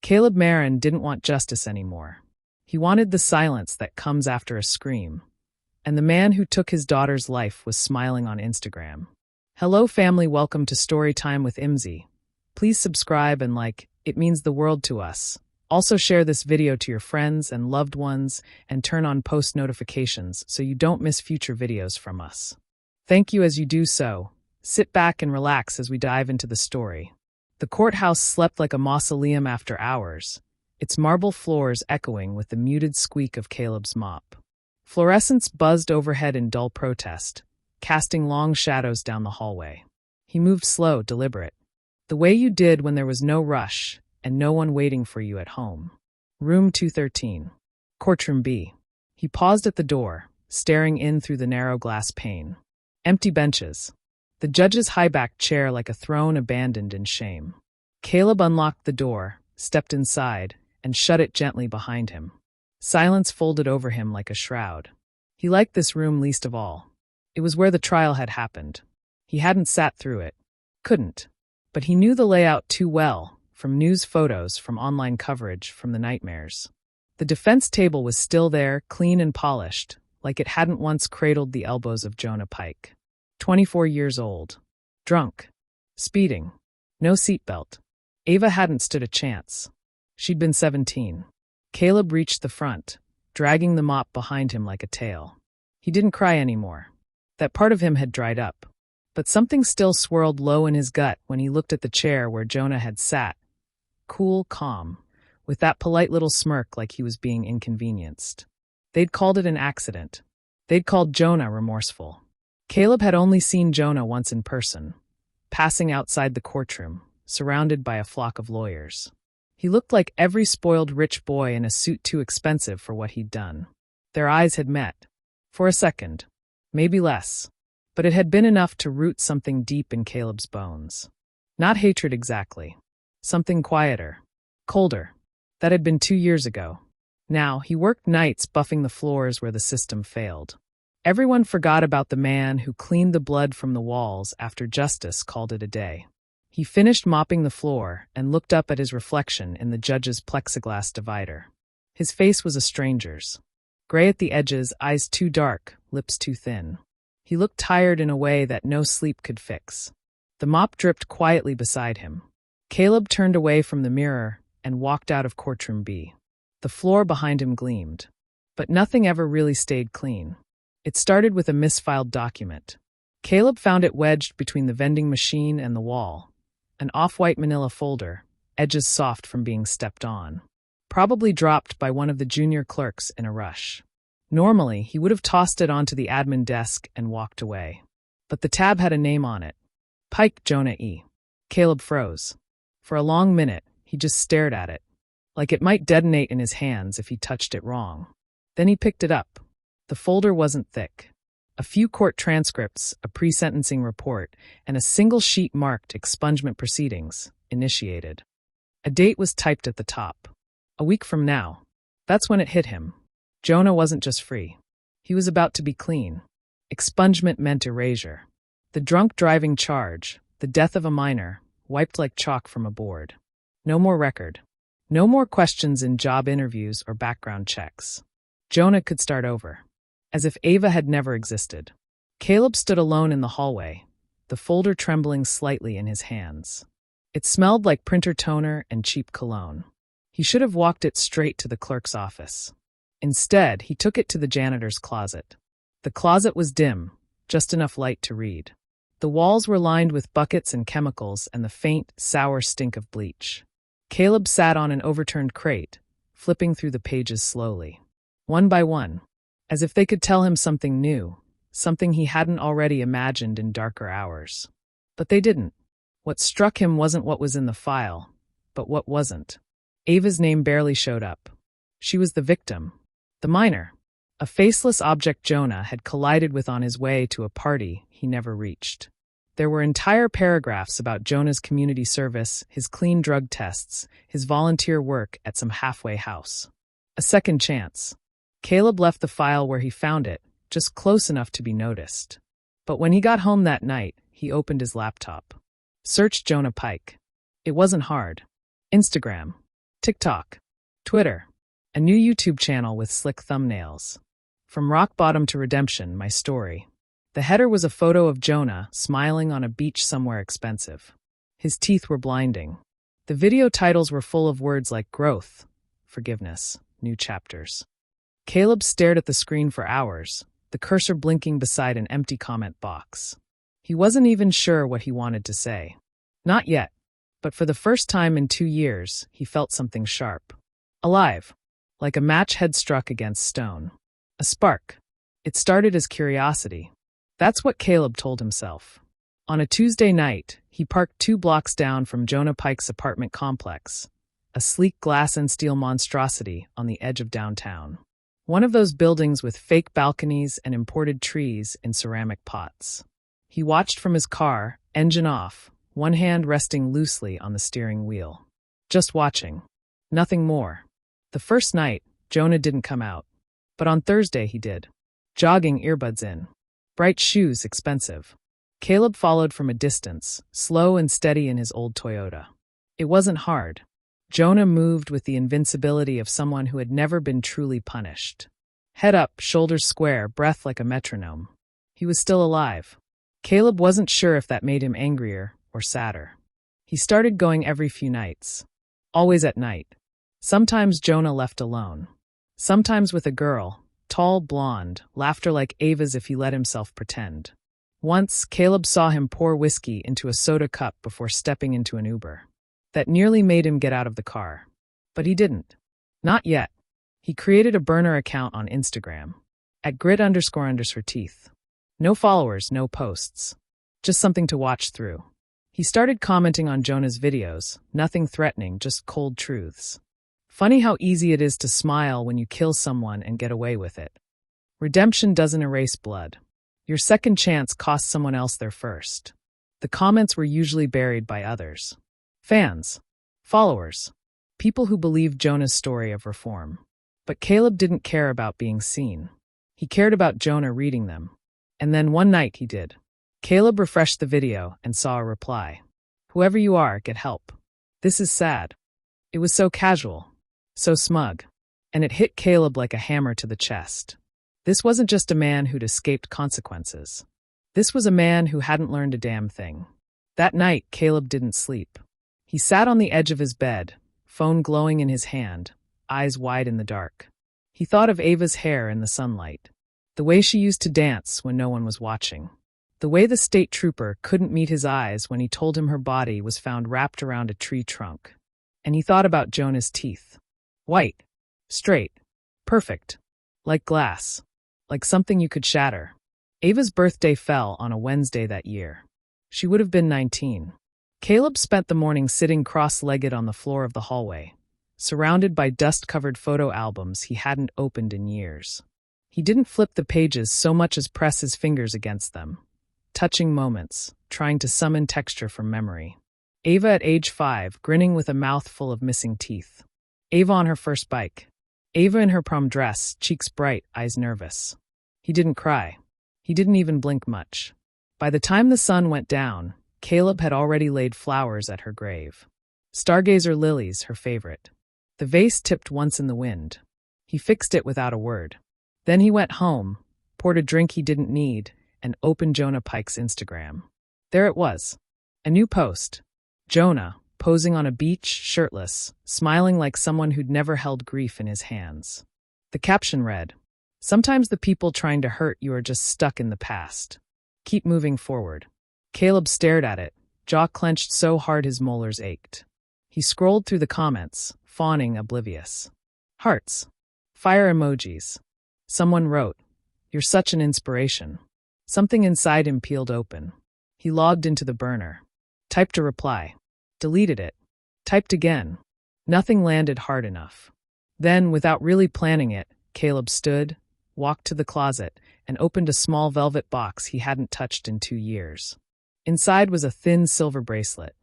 Caleb Marin didn't want justice anymore. He wanted the silence that comes after a scream. And the man who took his daughter's life was smiling on Instagram. Hello family, welcome to Storytime with Imzi. Please subscribe and like, it means the world to us. Also share this video to your friends and loved ones and turn on post notifications so you don't miss future videos from us. Thank you as you do so. Sit back and relax as we dive into the story. The courthouse slept like a mausoleum after hours, its marble floors echoing with the muted squeak of Caleb's mop. Fluorescents buzzed overhead in dull protest, casting long shadows down the hallway. He moved slow, deliberate, the way you did when there was no rush and no one waiting for you at home. Room 213. Courtroom B. He paused at the door, staring in through the narrow glass pane. Empty benches. The judge's high-backed chair like a throne abandoned in shame. Caleb unlocked the door, stepped inside, and shut it gently behind him. Silence folded over him like a shroud. He liked this room least of all. It was where the trial had happened. He hadn't sat through it. Couldn't. But he knew the layout too well, from news photos, from online coverage, from the nightmares. The defense table was still there, clean and polished, like it hadn't once cradled the elbows of Jonah Pike. 24 years old. Drunk. Speeding. No seatbelt. Ava hadn't stood a chance. She'd been 17. Caleb reached the front, dragging the mop behind him like a tail. He didn't cry anymore. That part of him had dried up. But something still swirled low in his gut when he looked at the chair where Jonah had sat. Cool, calm, with that polite little smirk like he was being inconvenienced. They'd called it an accident. They'd called Jonah remorseful. Caleb had only seen Jonah once in person, passing outside the courtroom, surrounded by a flock of lawyers. He looked like every spoiled rich boy in a suit too expensive for what he'd done. Their eyes had met. For a second. Maybe less. But it had been enough to root something deep in Caleb's bones. Not hatred exactly. Something quieter. Colder. That had been 2 years ago. Now, he worked nights buffing the floors where the system failed. Everyone forgot about the man who cleaned the blood from the walls after justice called it a day. He finished mopping the floor and looked up at his reflection in the judge's plexiglass divider. His face was a stranger's. Gray at the edges, eyes too dark, lips too thin. He looked tired in a way that no sleep could fix. The mop dripped quietly beside him. Caleb turned away from the mirror and walked out of courtroom B. The floor behind him gleamed. But nothing ever really stayed clean. It started with a misfiled document. Caleb found it wedged between the vending machine and the wall. An off-white manila folder, edges soft from being stepped on. Probably dropped by one of the junior clerks in a rush. Normally, he would have tossed it onto the admin desk and walked away. But the tab had a name on it. Pike Jonah E. Caleb froze. For a long minute, he just stared at it, like it might detonate in his hands if he touched it wrong. Then he picked it up. The folder wasn't thick. A few court transcripts, a pre-sentencing report, and a single sheet marked expungement proceedings, initiated. A date was typed at the top. A week from now. That's when it hit him. Jonah wasn't just free. He was about to be clean. Expungement meant erasure. The drunk driving charge, the death of a minor, wiped like chalk from a board. No more record. No more questions in job interviews or background checks. Jonah could start over. As if Ava had never existed. Caleb stood alone in the hallway, the folder trembling slightly in his hands. It smelled like printer toner and cheap cologne. He should have walked it straight to the clerk's office. Instead, he took it to the janitor's closet. The closet was dim, just enough light to read. The walls were lined with buckets and chemicals and the faint, sour stink of bleach. Caleb sat on an overturned crate, flipping through the pages slowly. One by one. As if they could tell him something new, something he hadn't already imagined in darker hours. But they didn't. What struck him wasn't what was in the file, but what wasn't. Ava's name barely showed up. She was the victim. The minor. A faceless object Jonah had collided with on his way to a party he never reached. There were entire paragraphs about Jonah's community service, his clean drug tests, his volunteer work at some halfway house. A second chance. Caleb left the file where he found it, just close enough to be noticed. But when he got home that night, he opened his laptop. Searched Jonah Pike. It wasn't hard. Instagram. TikTok, Twitter, a new YouTube channel with slick thumbnails. From rock bottom to redemption, my story. The header was a photo of Jonah smiling on a beach somewhere expensive. His teeth were blinding. The video titles were full of words like growth, forgiveness, new chapters. Caleb stared at the screen for hours, the cursor blinking beside an empty comment box. He wasn't even sure what he wanted to say. Not yet, but for the first time in 2 years, he felt something sharp. Alive, like a match head struck against stone. A spark. It started as curiosity. That's what Caleb told himself. On a Tuesday night, he parked 2 blocks down from Jonah Pike's apartment complex, a sleek glass and steel monstrosity on the edge of downtown. One of those buildings with fake balconies and imported trees in ceramic pots. He watched from his car, engine off, one hand resting loosely on the steering wheel. Just watching. Nothing more. The first night, Jonah didn't come out. But on Thursday he did. Jogging, earbuds in. Bright shoes, expensive. Caleb followed from a distance, slow and steady in his old Toyota. It wasn't hard. Jonah moved with the invincibility of someone who had never been truly punished. Head up, shoulders square, breath like a metronome. He was still alive. Caleb wasn't sure if that made him angrier or sadder. He started going every few nights. Always at night. Sometimes Jonah left alone. Sometimes with a girl, tall, blonde, laughter like Ava's if he let himself pretend. Once, Caleb saw him pour whiskey into a soda cup before stepping into an Uber. That nearly made him get out of the car. But he didn't. Not yet. He created a burner account on Instagram. At @grit__teeth. No followers, no posts. Just something to watch through. He started commenting on Jonah's videos, nothing threatening, just cold truths. Funny how easy it is to smile when you kill someone and get away with it. Redemption doesn't erase blood. Your second chance cost someone else their first. The comments were usually buried by others. Fans. Followers. People who believed Jonah's story of reform. But Caleb didn't care about being seen. He cared about Jonah reading them. And then one night he did. Caleb refreshed the video and saw a reply. Whoever you are, get help. This is sad. It was so casual. So smug. And it hit Caleb like a hammer to the chest. This wasn't just a man who'd escaped consequences. This was a man who hadn't learned a damn thing. That night, Caleb didn't sleep. He sat on the edge of his bed, phone glowing in his hand, eyes wide in the dark. He thought of Ava's hair in the sunlight. The way she used to dance when no one was watching. The way the state trooper couldn't meet his eyes when he told him her body was found wrapped around a tree trunk. And he thought about Jonah's teeth. White. Straight. Perfect. Like glass. Like something you could shatter. Ava's birthday fell on a Wednesday that year. She would have been 19. Caleb spent the morning sitting cross-legged on the floor of the hallway, surrounded by dust-covered photo albums he hadn't opened in years. He didn't flip the pages so much as press his fingers against them, touching moments, trying to summon texture from memory. Ava at age 5, grinning with a mouth full of missing teeth. Ava on her first bike. Ava in her prom dress, cheeks bright, eyes nervous. He didn't cry. He didn't even blink much. By the time the sun went down, Caleb had already laid flowers at her grave. Stargazer lilies, her favorite. The vase tipped once in the wind. He fixed it without a word. Then he went home, poured a drink he didn't need, and opened Jonah Pike's Instagram. There it was. A new post. Jonah, posing on a beach, shirtless, smiling like someone who'd never held grief in his hands. The caption read, "Sometimes the people trying to hurt you are just stuck in the past. Keep moving forward." Caleb stared at it, jaw clenched so hard his molars ached. He scrolled through the comments, fawning oblivious. Hearts. Fire emojis. Someone wrote, "You're such an inspiration." Something inside him peeled open. He logged into the burner. Typed a reply. Deleted it. Typed again. Nothing landed hard enough. Then, without really planning it, Caleb stood, walked to the closet, and opened a small velvet box he hadn't touched in 2 years. Inside was a thin silver bracelet,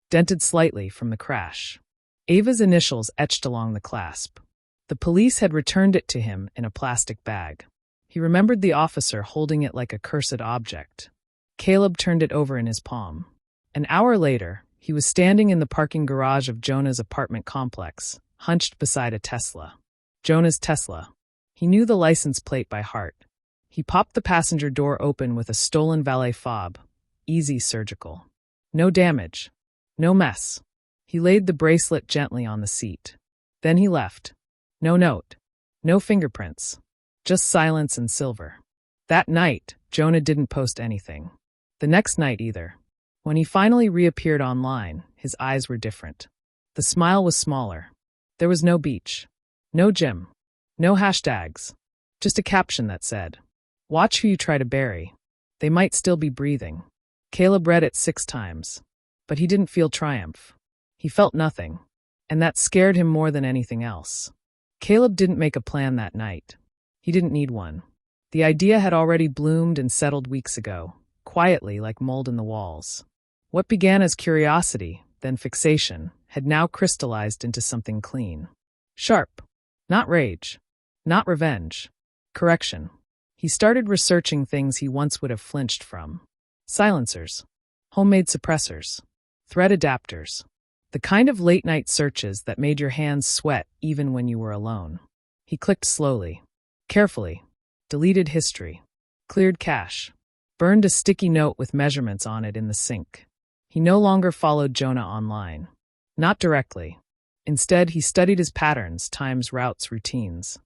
dented slightly from the crash. Ava's initials etched along the clasp. The police had returned it to him in a plastic bag. He remembered the officer holding it like a cursed object. Caleb turned it over in his palm. An hour later, he was standing in the parking garage of Jonah's apartment complex, hunched beside a Tesla. Jonah's Tesla. He knew the license plate by heart. He popped the passenger door open with a stolen valet fob. Easy surgical. No damage. No mess. He laid the bracelet gently on the seat. Then he left. No note. No fingerprints. Just silence and silver. That night, Jonah didn't post anything. The next night either. When he finally reappeared online, his eyes were different. The smile was smaller. There was no beach. No gym. No hashtags. Just a caption that said, "Watch who you try to bury. They might still be breathing." Caleb read it 6 times. But he didn't feel triumph. He felt nothing. And that scared him more than anything else. Caleb didn't make a plan that night. He didn't need one. The idea had already bloomed and settled weeks ago, quietly like mold in the walls. What began as curiosity, then fixation, had now crystallized into something clean. Sharp. Not rage. Not revenge. Correction. He started researching things he once would have flinched from. Silencers. Homemade suppressors. Thread adapters. The kind of late-night searches that made your hands sweat even when you were alone. He clicked slowly. Carefully. Deleted history. Cleared cache. Burned a sticky note with measurements on it in the sink. He no longer followed Jonah online. Not directly. Instead, he studied his patterns, times, routes, routines.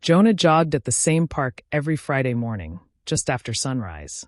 Jonah jogged at the same park every Friday morning, just after sunrise.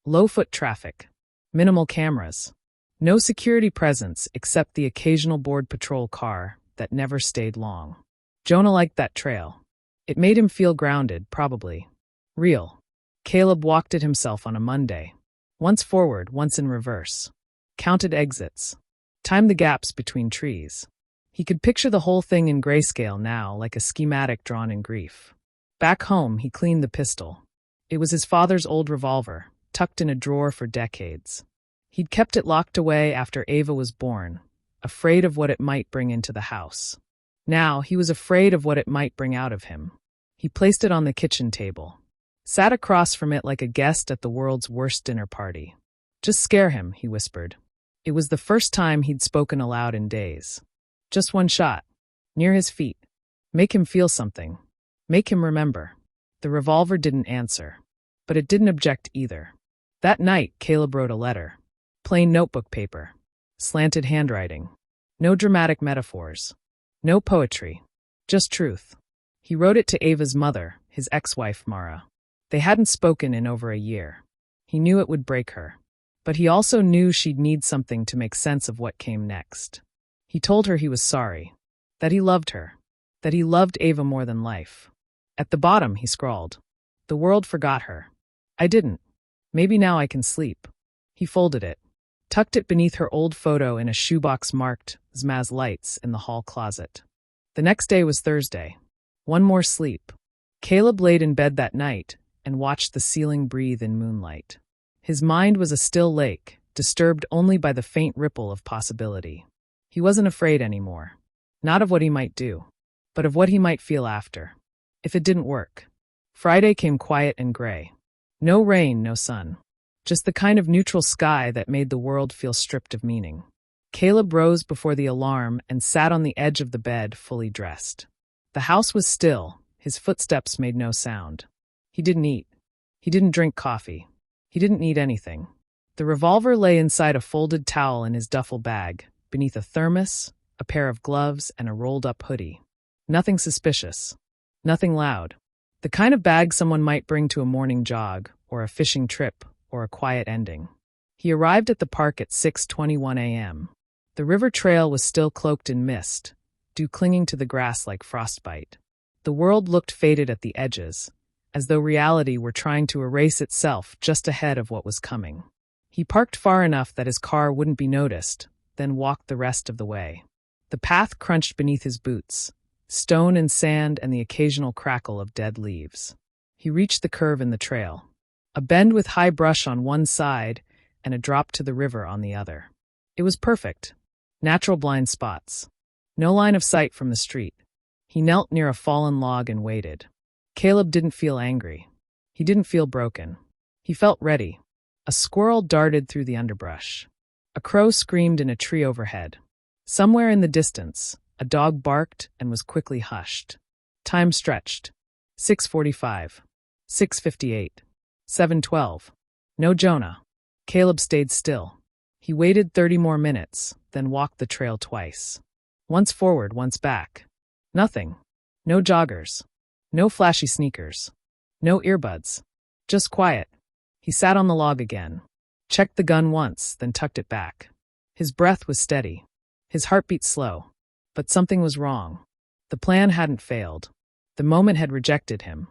Low foot traffic. Minimal cameras. No security presence except the occasional border patrol car that never stayed long. Jonah liked that trail. It made him feel grounded, probably. Real. Caleb walked it himself on a Monday. Once forward, once in reverse. Counted exits. Timed the gaps between trees. He could picture the whole thing in grayscale now, like a schematic drawn in grief. Back home, he cleaned the pistol. It was his father's old revolver, tucked in a drawer for decades. He'd kept it locked away after Ava was born, afraid of what it might bring into the house. Now, he was afraid of what it might bring out of him. He placed it on the kitchen table. Sat across from it like a guest at the world's worst dinner party. "Just scare him," he whispered. It was the first time he'd spoken aloud in days. Just one shot. Near his feet. Make him feel something. Make him remember. The revolver didn't answer. But it didn't object either. That night, Caleb wrote a letter. Plain notebook paper. Slanted handwriting. No dramatic metaphors. No poetry. Just truth. He wrote it to Ava's mother, his ex-wife Mara. They hadn't spoken in over a year. He knew it would break her. But he also knew she'd need something to make sense of what came next. He told her he was sorry. That he loved her. That he loved Ava more than life. At the bottom, he scrawled, "The world forgot her. I didn't. Maybe now I can sleep." He folded it. Tucked it beneath her old photo in a shoebox marked Zmaz Lights in the hall closet. The next day was Thursday. One more sleep. Caleb laid in bed that night and watched the ceiling breathe in moonlight. His mind was a still lake, disturbed only by the faint ripple of possibility. He wasn't afraid anymore. Not of what he might do, but of what he might feel after. If it didn't work. Friday came quiet and gray. No rain, no sun. Just the kind of neutral sky that made the world feel stripped of meaning. Caleb rose before the alarm and sat on the edge of the bed, fully dressed. The house was still. His footsteps made no sound. He didn't eat. He didn't drink coffee. He didn't need anything. The revolver lay inside a folded towel in his duffel bag, beneath a thermos, a pair of gloves, and a rolled-up hoodie. Nothing suspicious. Nothing loud. The kind of bag someone might bring to a morning jog, or a fishing trip, or a quiet ending. He arrived at the park at 6:21 a.m. The river trail was still cloaked in mist, dew clinging to the grass like frostbite. The world looked faded at the edges, as though reality were trying to erase itself just ahead of what was coming. He parked far enough that his car wouldn't be noticed, then walked the rest of the way. The path crunched beneath his boots, stone and sand and the occasional crackle of dead leaves. He reached the curve in the trail. A bend with high brush on one side and a drop to the river on the other. It was perfect. Natural blind spots. No line of sight from the street. He knelt near a fallen log and waited. Caleb didn't feel angry. He didn't feel broken. He felt ready. A squirrel darted through the underbrush. A crow screamed in a tree overhead. Somewhere in the distance, A dog barked and was quickly hushed. Time stretched. 6:45. 6:58. 7:12. No Jonah. Caleb stayed still. He waited 30 more minutes, then walked the trail twice. Once forward, once back. Nothing. No joggers. No flashy sneakers. No earbuds. Just quiet. He sat on the log again. Checked the gun once, then tucked it back. His breath was steady. His heartbeat slow. But something was wrong. The plan hadn't failed. The moment had rejected him.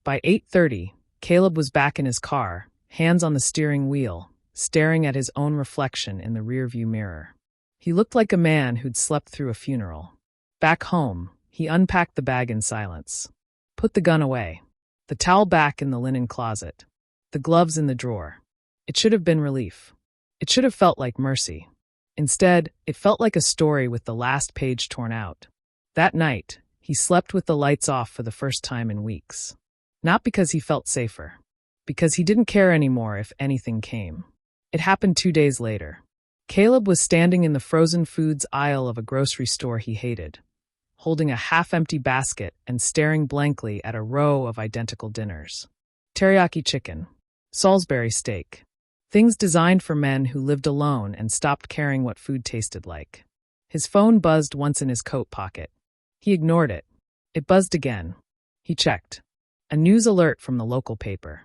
By 8:30, Caleb was back in his car, hands on the steering wheel, staring at his own reflection in the rearview mirror. He looked like a man who'd slept through a funeral. Back home, he unpacked the bag in silence. Put the gun away. The towel back in the linen closet. The gloves in the drawer. It should have been relief. It should have felt like mercy. Instead, it felt like a story with the last page torn out. That night, he slept with the lights off for the first time in weeks. Not because he felt safer. Because he didn't care anymore if anything came. It happened 2 days later. Caleb was standing in the frozen foods aisle of a grocery store he hated, holding a half-empty basket and staring blankly at a row of identical dinners. Teriyaki chicken. Salisbury steak. Things designed for men who lived alone and stopped caring what food tasted like. His phone buzzed once in his coat pocket. He ignored it. It buzzed again. He checked. A news alert from the local paper.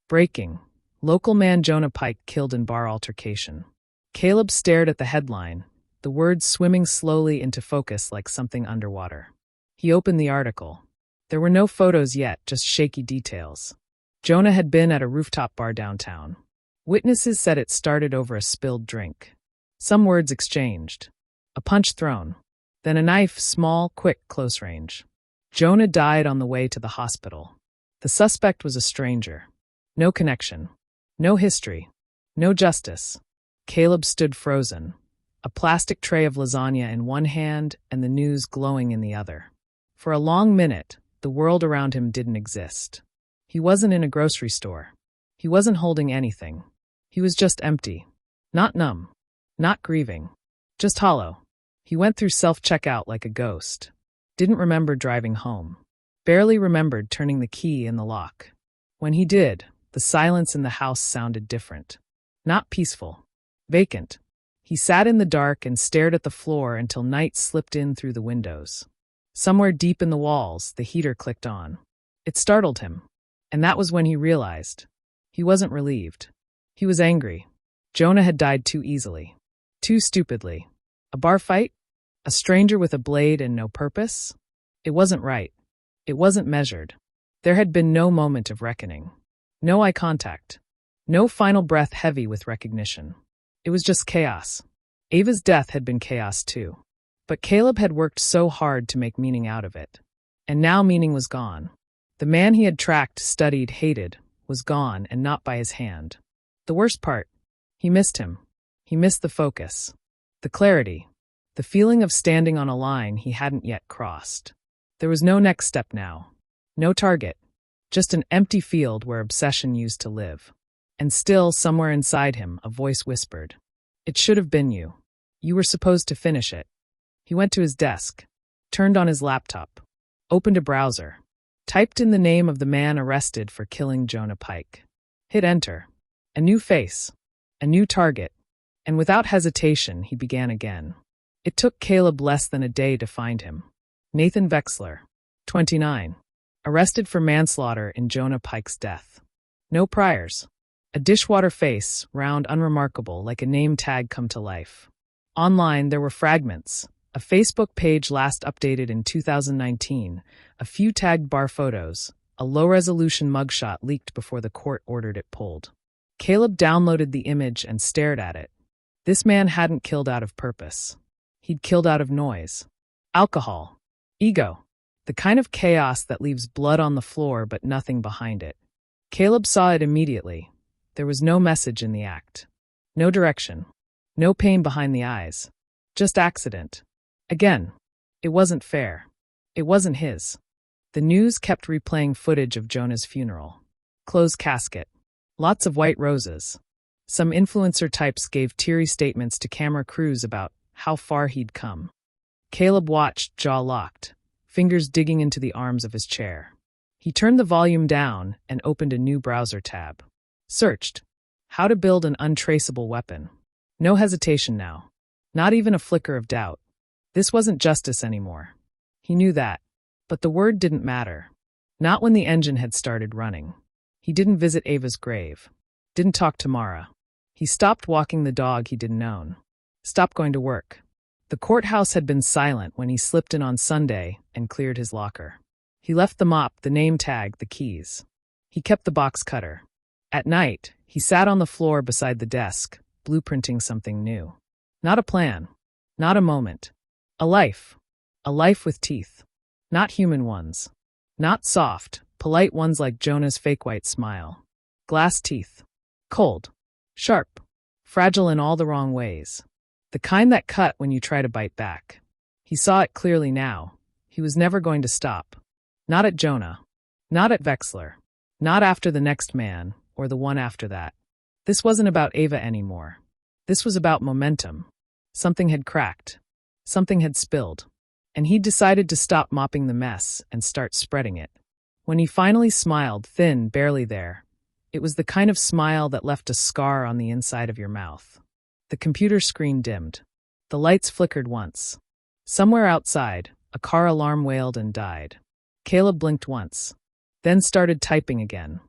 Breaking. Local man Jonah Pike killed in bar altercation. Caleb stared at the headline, the words swimming slowly into focus like something underwater. He opened the article. There were no photos yet, just shaky details. Jonah had been at a rooftop bar downtown. Witnesses said it started over a spilled drink. Some words exchanged. A punch thrown. Then a knife, small, quick, close range. Jonah died on the way to the hospital. The suspect was a stranger. No connection. No history. No justice. Caleb stood frozen, a plastic tray of lasagna in one hand and the news glowing in the other. For a long minute, the world around him didn't exist. He wasn't in a grocery store. He wasn't holding anything. He was just empty. Not numb. Not grieving. Just hollow. He went through self-checkout like a ghost. Didn't remember driving home. Barely remembered turning the key in the lock. When he did, the silence in the house sounded different. Not peaceful. Vacant. He sat in the dark and stared at the floor until night slipped in through the windows. Somewhere deep in the walls, the heater clicked on. It startled him. And that was when he realized. He wasn't relieved. He was angry. Jonah had died too easily. Too stupidly. A bar fight? A stranger with a blade and no purpose? It wasn't right. It wasn't measured. There had been no moment of reckoning. No eye contact. No final breath heavy with recognition. It was just chaos. Ava's death had been chaos too. But Caleb had worked so hard to make meaning out of it. And now meaning was gone. The man he had tracked, studied, hated, was gone and not by his hand. The worst part, he missed him. He missed the focus. The clarity. The feeling of standing on a line he hadn't yet crossed. There was no next step now. No target. Just an empty field where obsession used to live. And still, somewhere inside him, a voice whispered, "It should have been you. You were supposed to finish it." He went to his desk, turned on his laptop, opened a browser, typed in the name of the man arrested for killing Jonah Pike. Hit enter. A new face. A new target. And without hesitation, he began again. It took Caleb less than a day to find him. Nathan Vexler, 29. Arrested for manslaughter in Jonah Pike's death. No priors. A dishwater face, round, unremarkable, like a name tag come to life. Online, there were fragments. A Facebook page last updated in 2019, a few tagged bar photos, a low-resolution mugshot leaked before the court ordered it pulled. Caleb downloaded the image and stared at it. This man hadn't killed out of purpose. He'd killed out of noise. Alcohol. Ego. The kind of chaos that leaves blood on the floor but nothing behind it. Caleb saw it immediately. There was no message in the act. No direction. No pain behind the eyes. Just accident. Again. It wasn't fair. It wasn't his. The news kept replaying footage of Jonah's funeral. Closed casket. Lots of white roses. Some influencer types gave teary statements to camera crews about how far he'd come. Caleb watched, jaw locked, fingers digging into the arms of his chair. He turned the volume down and opened a new browser tab. Searched. How to build an untraceable weapon. No hesitation now. Not even a flicker of doubt. This wasn't justice anymore. He knew that. But the word didn't matter. Not when the engine had started running. He didn't visit Ava's grave. Didn't talk to Mara. He stopped walking the dog he didn't own. Stopped going to work. The courthouse had been silent when he slipped in on Sunday and cleared his locker. He left the mop, the name tag, the keys. He kept the box cutter. At night, he sat on the floor beside the desk, blueprinting something new. Not a plan. Not a moment. A life. A life with teeth. Not human ones. Not soft, polite ones like Jonah's fake white smile. Glass teeth. Cold. Sharp. Fragile in all the wrong ways. The kind that cut when you try to bite back. He saw it clearly now. He was never going to stop. Not at Jonah. Not at Vexler. Not after the next man, or the one after that. This wasn't about Ava anymore. This was about momentum. Something had cracked. Something had spilled. And he decided to stop mopping the mess and start spreading it. When he finally smiled, thin, barely there, it was the kind of smile that left a scar on the inside of your mouth. The computer screen dimmed. The lights flickered once. Somewhere outside, a car alarm wailed and died. Caleb blinked once, then started typing again.